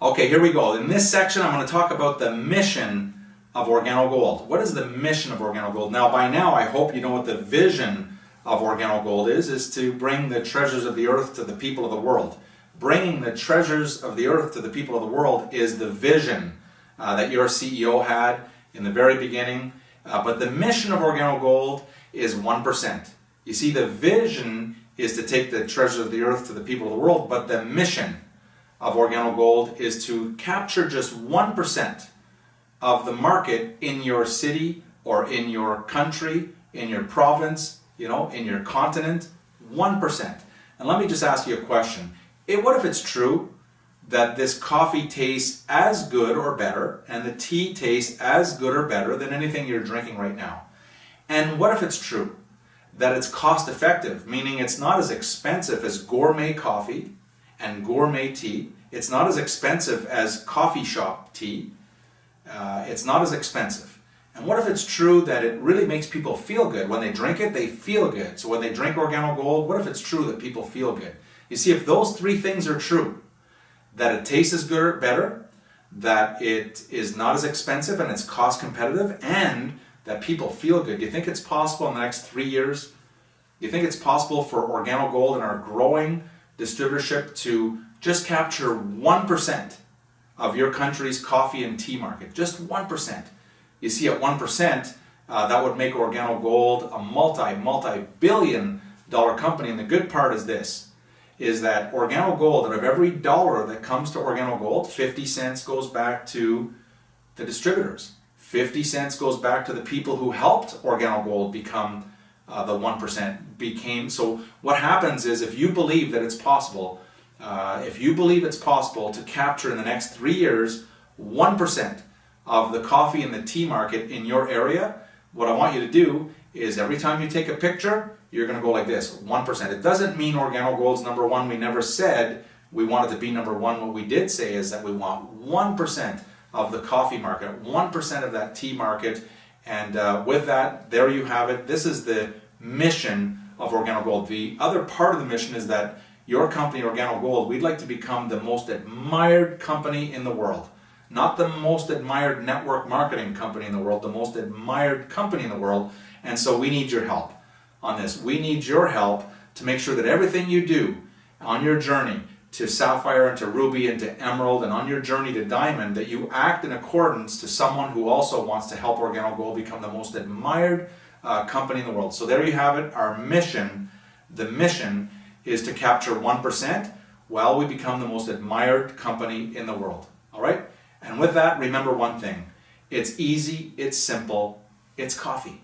Okay, here we go. In this section, I'm going to talk about the mission of Organo Gold. What is the mission of Organo Gold? Now, by now, I hope you know what the vision of Organo Gold is to bring the treasures of the earth to the people of the world. Bringing the treasures of the earth to the people of the world is the vision that your CEO had in the very beginning. But the mission of Organo Gold is 1%. You see, the vision is to take the treasures of the earth to the people of the world, but the mission of Organo Gold is to capture just 1% of the market in your city or in your country, in your province, in your continent, 1%. And let me just ask you a question. What if it's true that this coffee tastes as good or better and the tea tastes as good or better than anything you're drinking right now? And what if it's true that it's cost effective, meaning it's not as expensive as gourmet coffee and gourmet tea. It's not as expensive as coffee shop tea. It's not as expensive. And what if it's true that it really makes people feel good? When they drink it, they feel good. So when they drink Organo Gold, what if it's true that people feel good? You see, if those three things are true, that it tastes as good or better, that it is not as expensive and it's cost competitive, and that people feel good, do you think it's possible in the next 3 years? Do you think it's possible for Organo Gold and our growing distributorship to just capture 1% of your country's coffee and tea market? Just 1%. You see, at 1%, that would make Organo Gold a multi-billion dollar company. And the good part is this, is that Organo Gold, out of every dollar that comes to Organo Gold, 50 cents goes back to the distributors. 50 cents goes back to the people who helped Organo Gold become the 1%. So what happens is, if you believe that it's possible, to capture in the next 3 years 1% of the coffee and the tea market in your area, what I want you to do is every time you take a picture, you're going to go like this, 1%. It doesn't mean Organo Gold's number one. We never said we wanted to be number one. What we did say is that we want 1% of the coffee market, 1% of that tea market. And with that, there you have it. This is the mission of Organo Gold. The other part of the mission is that your company, Organo Gold, we'd like to become the most admired company in the world. Not the most admired network marketing company in the world, the most admired company in the world. And so we need your help on this. We need your help to make sure that everything you do on your journey to sapphire and to ruby and to emerald and on your journey to diamond, that you act in accordance to someone who also wants to help Organo Gold become the most admired company in the world. So there you have it, our mission. The mission is to capture 1% while we become the most admired company in the world. All right? And with that, remember one thing. It's easy, it's simple, it's coffee.